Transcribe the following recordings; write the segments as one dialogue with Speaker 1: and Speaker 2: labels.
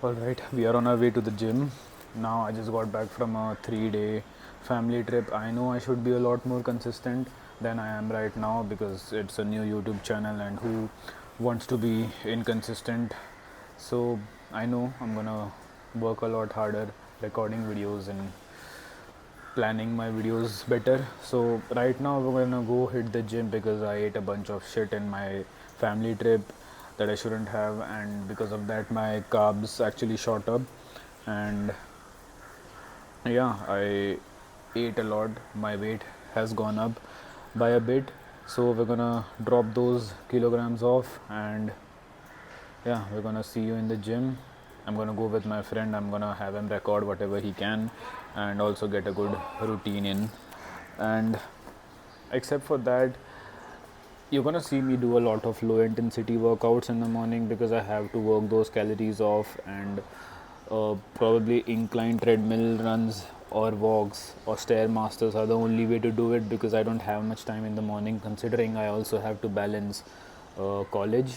Speaker 1: Alright, we are on our way to the gym. Now I just got back from a 3 day family trip. I know I should be a lot more consistent than I am right now because it's a new YouTube channel and who wants to be inconsistent. So I know I'm gonna work a lot harder recording videos and planning my videos better. So right now we're gonna go hit the gym because I ate a bunch of shit in my family trip that I shouldn't have, and because of that my carbs actually shot up. And yeah, I ate a lot. My weight has gone up by a bit. So we're gonna drop those kilograms off, and yeah, we're gonna see you in the gym. I'm gonna go with my friend. I'm gonna have him record whatever he can and also get a good routine in. And except for that, you're gonna see me do a lot of low intensity workouts in the morning because I have to work those calories off, and probably incline treadmill runs or walks or stairmasters are the only way to do it because I don't have much time in the morning, considering I also have to balance college.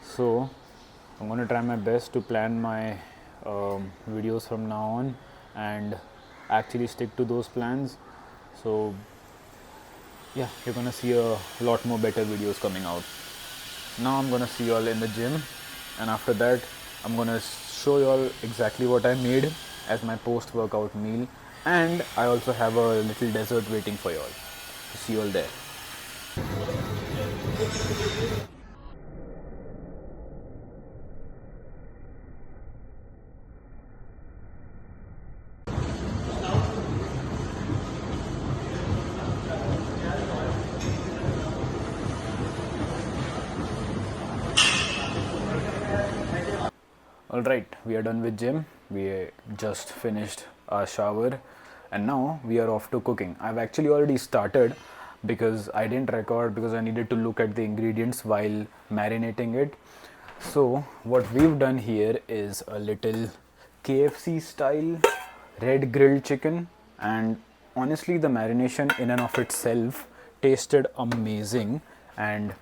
Speaker 1: So I'm gonna try my best to plan my videos from now on and actually stick to those plans. So yeah, you're gonna see a lot more better videos coming out. Now I'm gonna see you all in the gym, and after that I'm gonna show you all exactly what I made as my post workout meal, and I also have a little dessert waiting for you all. To see you all there. All right, we are done with gym. We just finished our shower, and now we are off to cooking. I've actually already started because I didn't record because I needed to look at the ingredients while marinating it. So, what we've done here is a little KFC style red grilled chicken, and honestly, the marination in and of itself tasted amazing. And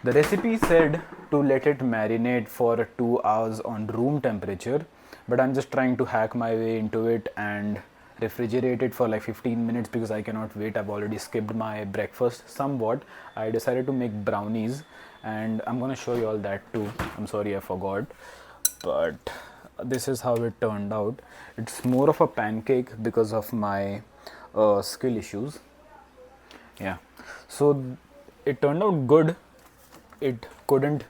Speaker 1: the recipe said to let it marinate for 2 hours on room temperature, but I'm just trying to hack my way into it and refrigerate it for like 15 minutes because I cannot wait. I've already skipped my breakfast somewhat. I decided to make brownies, and I'm gonna show you all that too. I'm sorry I forgot, but this is how it turned out. It's more of a pancake because of my skill issues. Yeah, so it turned out good. It couldn't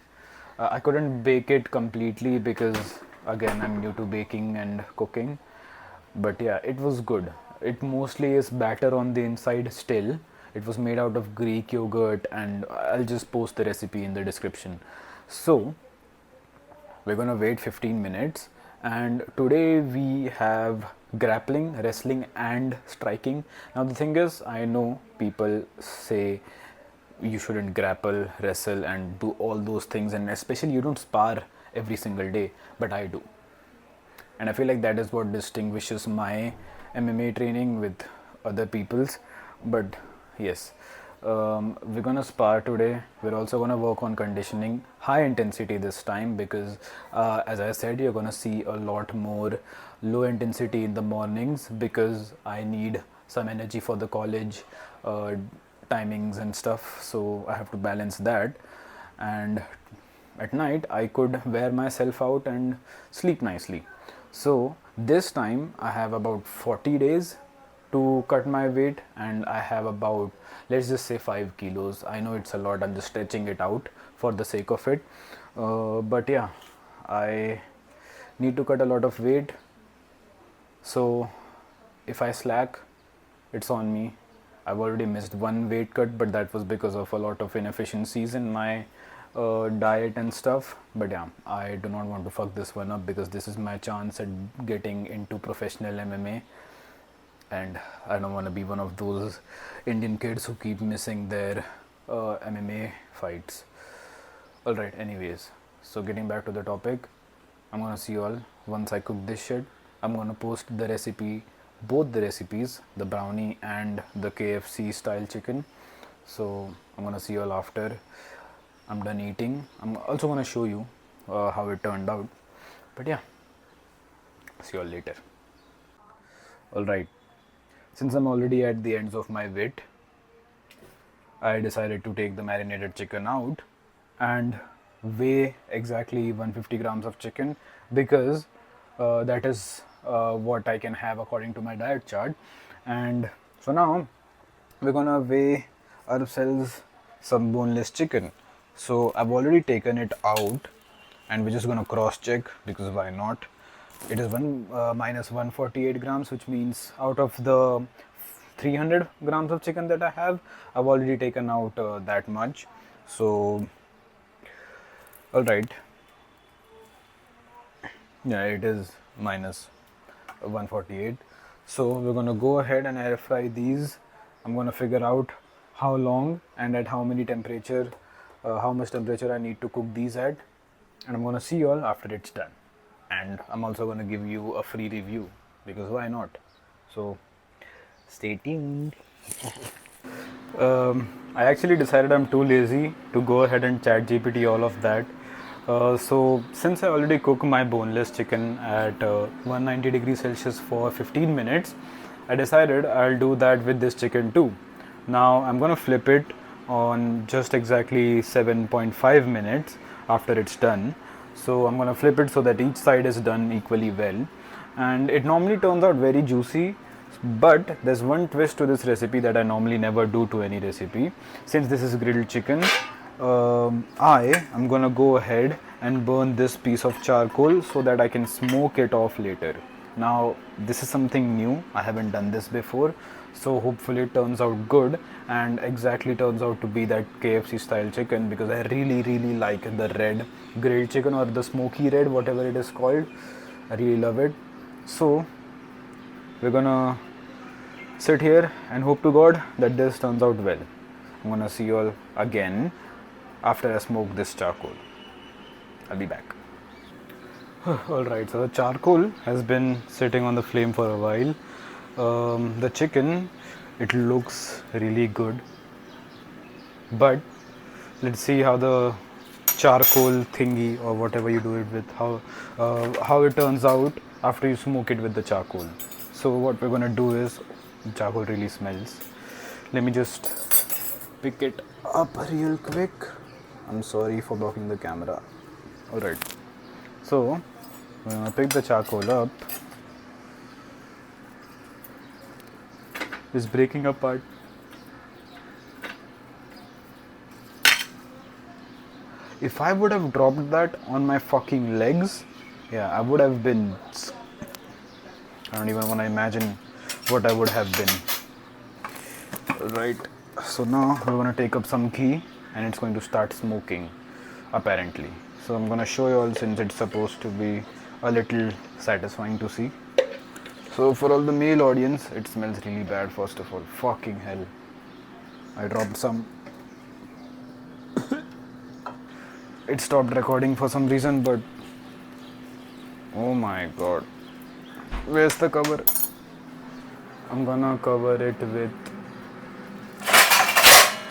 Speaker 1: I couldn't bake it completely because again I'm new to baking and cooking, but yeah, it was good. It mostly is batter on the inside still. It was made out of Greek yogurt, and I'll just post the recipe in the description. So we're gonna wait 15 minutes, and today we have grappling, wrestling, and striking. Now the thing is, I know people say you shouldn't grapple, wrestle, and do all those things, and especially you don't spar every single day, but I do. And I feel like that is what distinguishes my MMA training with other people's. But yes, we're gonna spar today. We're also gonna work on conditioning, high intensity this time, because as I said, you're gonna see a lot more low intensity in the mornings because I need some energy for the college timings and stuff, so I have to balance that. And at night I could wear myself out and sleep nicely. So this time I have about 40 days to cut my weight, and I have about, let's just say, 5 kilos. I know it's a lot, I'm just stretching it out for the sake of it, but yeah, I need to cut a lot of weight. So if I slack, it's on me. I've already missed one weight cut, but that was because of a lot of inefficiencies in my diet and stuff. But yeah, I do not want to fuck this one up because this is my chance at getting into professional MMA, and I don't want to be one of those Indian kids who keep missing their MMA fights. Alright, anyways, so getting back to the topic, I'm gonna see you all once I cook this shit. I'm gonna post the recipe, both the recipes, the brownie and the KFC style chicken. So I'm gonna see you all after I'm done eating. I'm also gonna show you how it turned out. But yeah, see you all later. Alright, since I'm already at the ends of my wit, I decided to take the marinated chicken out and weigh exactly 150 grams of chicken, because that is what I can have according to my diet chart. And so now we're gonna weigh ourselves some boneless chicken. So I've already taken it out and we're just gonna cross check, because why not. It is minus 148 grams, which means out of the 300 grams of chicken that I have, I've already taken out that much. So all right, yeah, it is minus 148. So we're gonna go ahead and air fry these. I'm gonna figure out how long and at how many temperature, how much temperature I need to cook these at, and I'm gonna see you all after it's done. And I'm also gonna give you a free review, because why not. So stay tuned. I actually decided I'm too lazy to go ahead and chat GPT all of that. So since I already cook my boneless chicken at 190 degrees Celsius for 15 minutes, I decided I'll do that with this chicken too. Now I'm gonna flip it on just exactly 7.5 minutes after it's done. So I'm gonna flip it so that each side is done equally well, and it normally turns out very juicy. But there's one twist to this recipe that I normally never do to any recipe. Since this is grilled chicken, I am gonna go ahead and burn this piece of charcoal so that I can smoke it off later. Now this is something new, I haven't done this before, so hopefully it turns out good and exactly turns out to be that KFC style chicken, because I really like the red grilled chicken, or the smoky red, whatever it is called. I really love it. So we're gonna sit here and hope to God that this turns out well. I'm gonna see you all again after I smoke this charcoal. I'll be back. Alright, so the charcoal has been sitting on the flame for a while. The chicken, it looks really good, but let's see how the charcoal thingy, or whatever you do it with, how it turns out after you smoke it with the charcoal. So what we're gonna do is, charcoal really smells. Let me just pick it up real quick. I'm sorry for blocking the camera. Alright, so I'm gonna pick the charcoal up. It's breaking apart. If I would have dropped that on my fucking legs, yeah, I would have been. I don't even want to imagine what I would have been. Right, so now we're gonna take up some ghee and it's going to start smoking, apparently. So I'm gonna show you all, since it's supposed to be a little satisfying to see. So for all the male audience, it smells really bad. First of all, fucking hell, I dropped some. It stopped recording for some reason, but oh my god, where's the cover? I'm gonna cover it with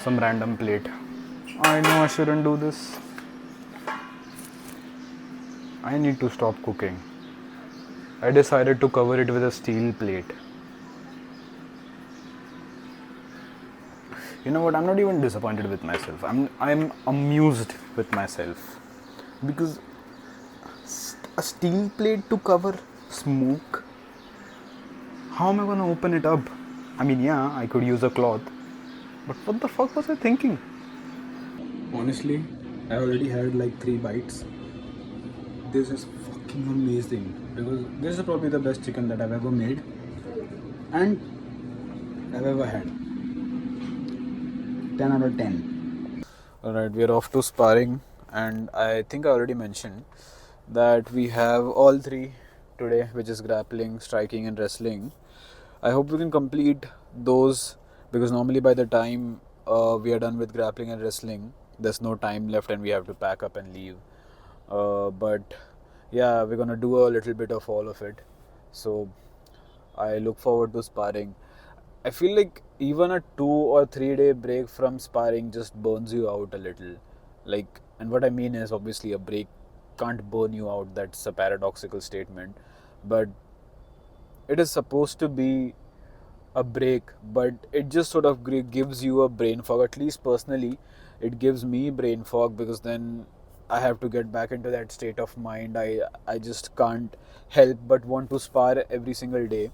Speaker 1: some random plate. I know I shouldn't do this. I need to stop cooking. I decided to cover it with a steel plate. You know what? I'm not even disappointed with myself. I'm amused with myself, because a steel plate to cover smoke. How am I gonna open it up? I mean, yeah, I could use a cloth, but what the fuck was I thinking? Honestly, I already had like 3 bites. This is fucking amazing, because this is probably the best chicken that I've ever made and I've ever had. 10 out of 10. Alright, we are off to sparring, and I think I already mentioned that we have all 3 today, which is grappling, striking and wrestling. I hope we can complete those, because normally by the time we are done with grappling and wrestling, there's no time left and we have to pack up and leave. But yeah, we're gonna do a little bit of all of it. So I look forward to sparring. I feel like even a 2 or 3 day break from sparring just burns you out a little. Like, and what I mean is obviously a break can't burn you out. That's a paradoxical statement, but it is supposed to be a break, but it just sort of gives you a brain fog. At least personally, it gives me brain fog, because then I have to get back into that state of mind. I just can't help but want to spar every single day.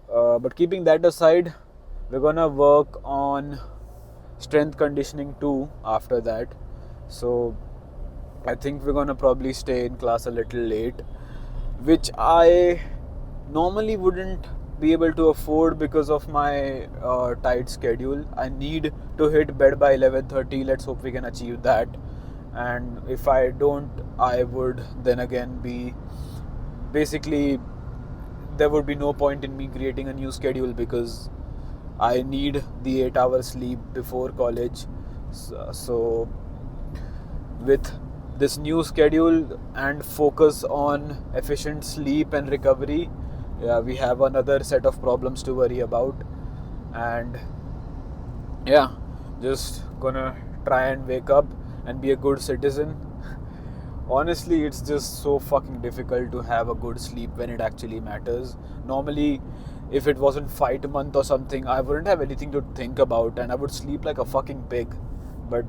Speaker 1: But keeping that aside, we're gonna work on strength conditioning too after that. So I think we're gonna probably stay in class a little late, which I normally wouldn't be able to afford because of my tight schedule. I need to hit bed by 11:30. Let's hope we can achieve that. And if I don't, I would then again be basically, there would be no point in me creating a new schedule, because I need the 8 hours sleep before college. So with this new schedule and focus on efficient sleep and recovery, we have another set of problems to worry about. And yeah, just gonna try and wake up and be a good citizen. Honestly, it's just so fucking difficult to have a good sleep when it actually matters. Normally, if it wasn't fight month or something, I wouldn't have anything to think about and I would sleep like a fucking pig. But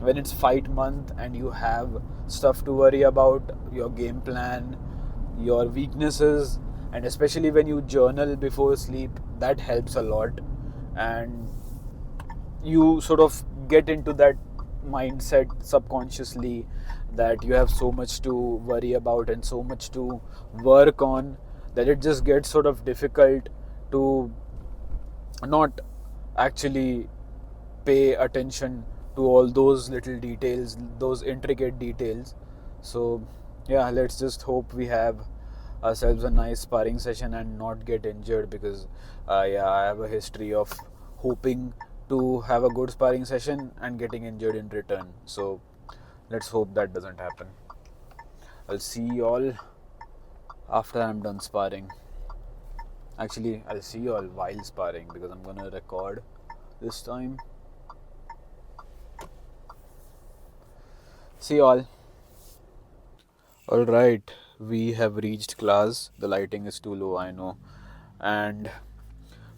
Speaker 1: when it's fight month and you have stuff to worry about, your game plan, your weaknesses, and especially when you journal before sleep, that helps a lot. And you sort of get into that mindset subconsciously that you have so much to worry about and so much to work on, that it just gets sort of difficult to not actually pay attention to all those little details, those intricate details. So yeah, let's just hope we have ourselves a nice sparring session and not get injured, because yeah, I have a history of hoping to have a good sparring session and getting injured in return. So let's hope that doesn't happen. I'll see you all after I'm done sparring. Actually, I'll see you all while sparring, because I'm gonna record this time. See you all. Alright, we have reached class. The lighting is too low, I know. And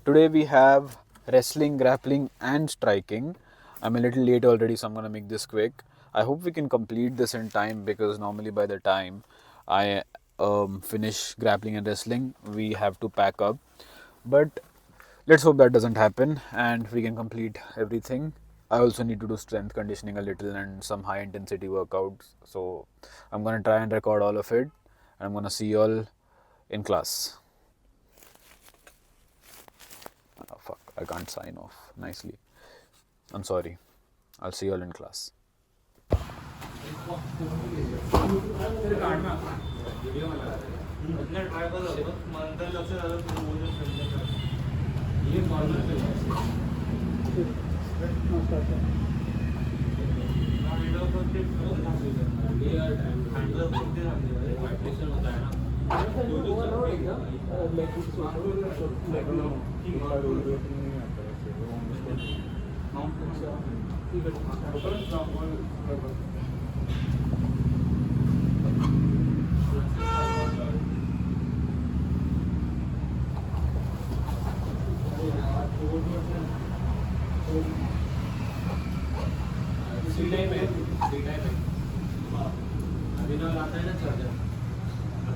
Speaker 1: today we have wrestling, grappling, and striking. I'm a little late already, so I'm gonna make this quick. I hope we can complete this in time, because normally by the time I finish grappling and wrestling, we have to pack up. But let's hope that doesn't happen and we can complete everything. I also need to do strength conditioning a little and some high intensity workouts. So I'm gonna try and record all of it, and I'm gonna see you all in class. Oh, fuck, I can't sign off nicely. I'm sorry. I'll see you all in class.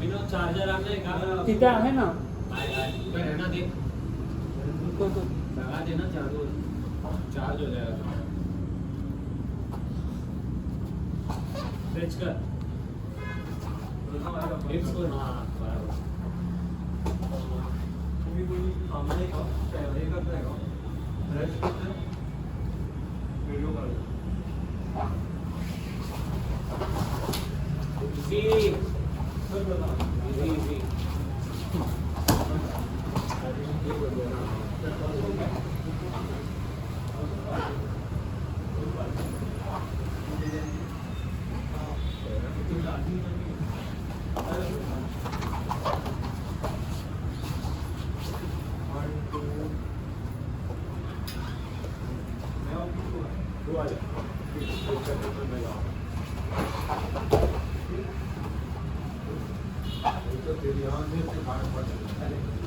Speaker 2: Abhinav charger आपने कहा
Speaker 3: तिथे आहे ना
Speaker 2: रहना दे लगा देना charge हो जाएगा स्ट्रेच कर हिप्स को ना बराबर तुम्ही कोणी सामने का हे करताय का रेस्ट करताय व्हिडिओ काढ इजी इजी तो फिर यहाँ से उसके बाहर पड़ जाए।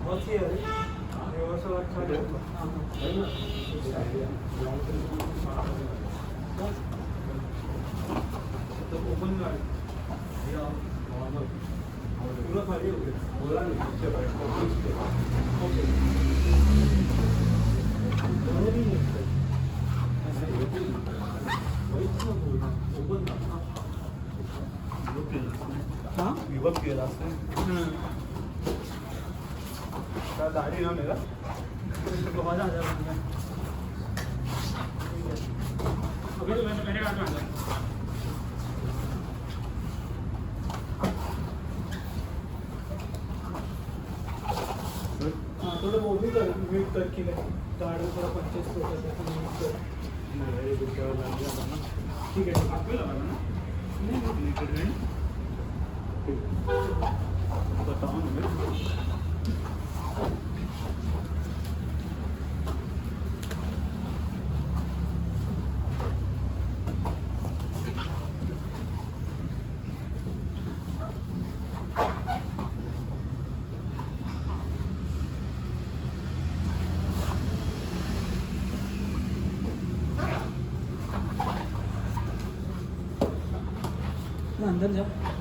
Speaker 2: बहुत ही है रिवर्सल अच्छा है तो ओपन कर या नॉर्मल पूरा खाली हो गया बोला नहीं पीछे बैठ ओके ओपन हाँ विभव के रास्ते दाढ़ी ना मेरा बहुत आ जाएगा अभी तो मैंने मेरे हाथ में हाँ थोड़ा वो भी कर वेट करके कार्ड में थोड़ा परचेस हो जाता है ठीक है आपको लगाना ना नहीं बताओ ना मेरे अंदर जाओ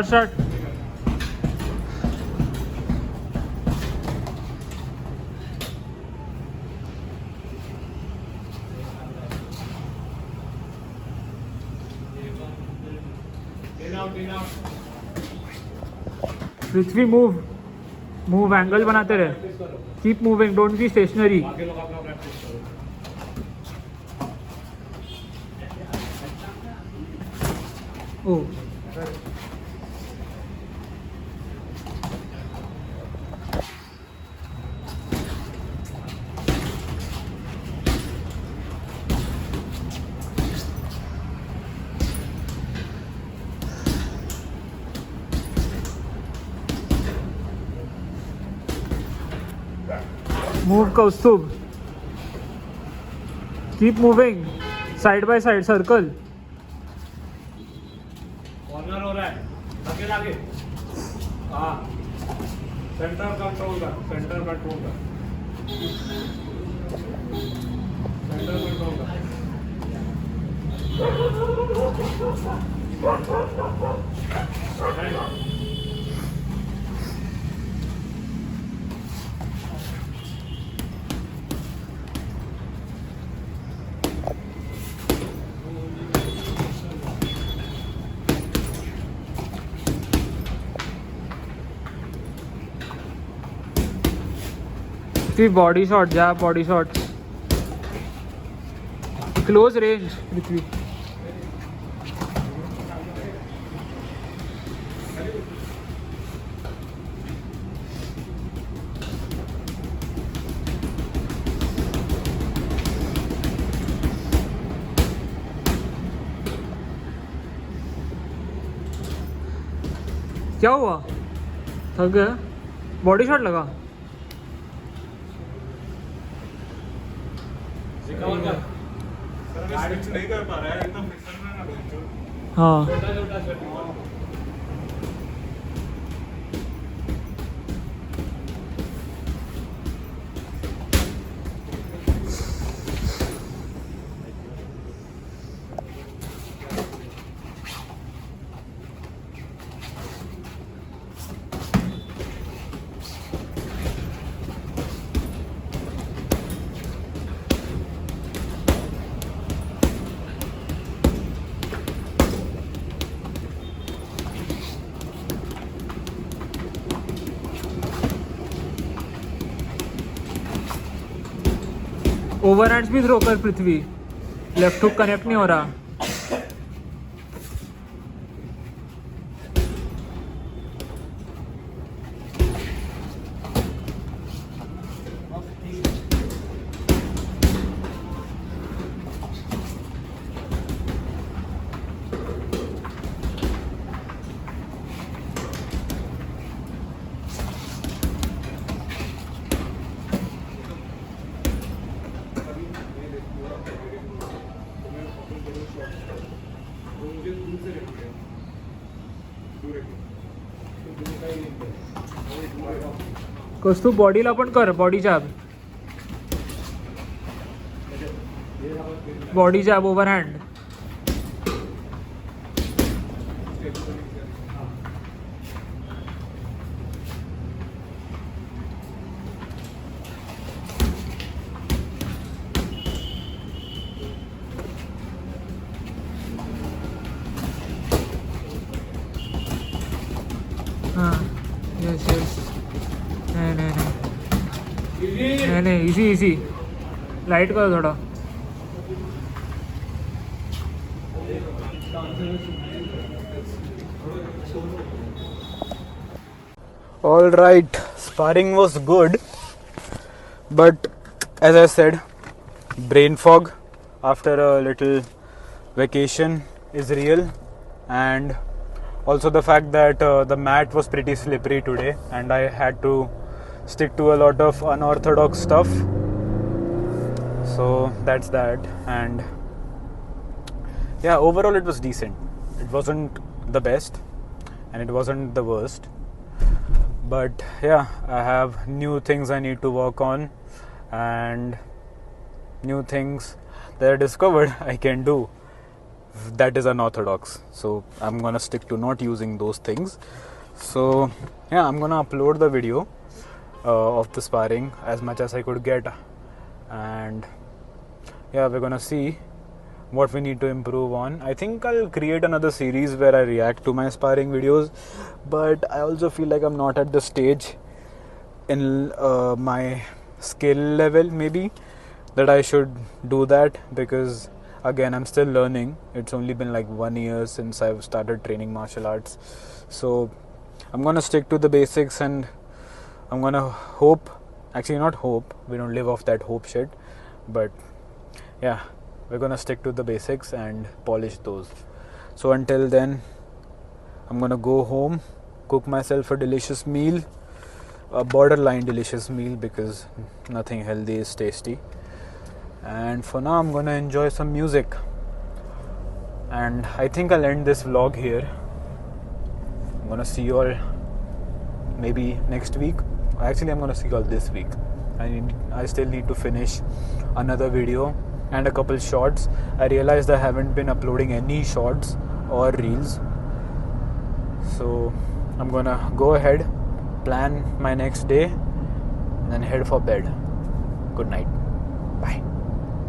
Speaker 2: स्टार्ट पृथ्वी मूव एंगल बनाते रहे keep moving don't be stationary oh move Kaustubh keep moving side by side circle
Speaker 3: corner हो रहा है आगे आगे हाँ सेंटर कंट्रोल कर सेंटर कंट्रोल कर
Speaker 2: बॉडी शॉट जा body shot close range Prithvi क्या हुआ थक गया बॉडी शॉट लगा
Speaker 3: रिकवर कर
Speaker 2: स्विच नहीं कर पा रहा है एकदम फिसल रहा है ना बेंचो
Speaker 4: हाँ
Speaker 3: छोटा छोटा छोटा
Speaker 4: ओवरहैंड्स भी थ्रो कर पृथ्वी, लेफ्ट हुक कनेक्ट नहीं हो रहा. कस तू बॉडीला पण कर, body jab, body jab overhand. हां येस येस. नाही नाही नाही नाही नाही, इझी इझी, लाईट कर थोडा.
Speaker 1: All right, sparring was good, but as I said, brain fog after a little vacation is real, and also the fact that the mat was pretty slippery today and I had to stick to a lot of unorthodox stuff. So that's that, and yeah, overall it was decent. It wasn't the best and it wasn't the worst, but yeah, I have new things I need to work on and new things that I discovered I can do that is unorthodox. So I'm gonna stick to not using those things. So yeah, I'm gonna upload the video of the sparring as much as I could get, and yeah, we're gonna see what we need to improve on. I think I'll create another series where I react to my sparring videos, but I also feel like I'm not at the stage in my skill level maybe that I should do that, because again I'm still learning. It's only been like 1 year since I've started training martial arts, so I'm gonna stick to the basics, and I'm gonna hope, actually not hope, we don't live off that hope shit, but yeah, we're gonna stick to the basics and polish those. So until then, I'm gonna go home, cook myself a delicious meal, a borderline delicious meal, because nothing healthy is tasty. And for now I'm gonna enjoy some music, and I think I'll end this vlog here. I'm gonna see you all maybe next week. Actually, I'm gonna see you all this week. I still need to finish another video and a couple shorts. I realized I haven't been uploading any shorts or reels, so I'm gonna go ahead, plan my next day, and then head for bed. Good night. Bye.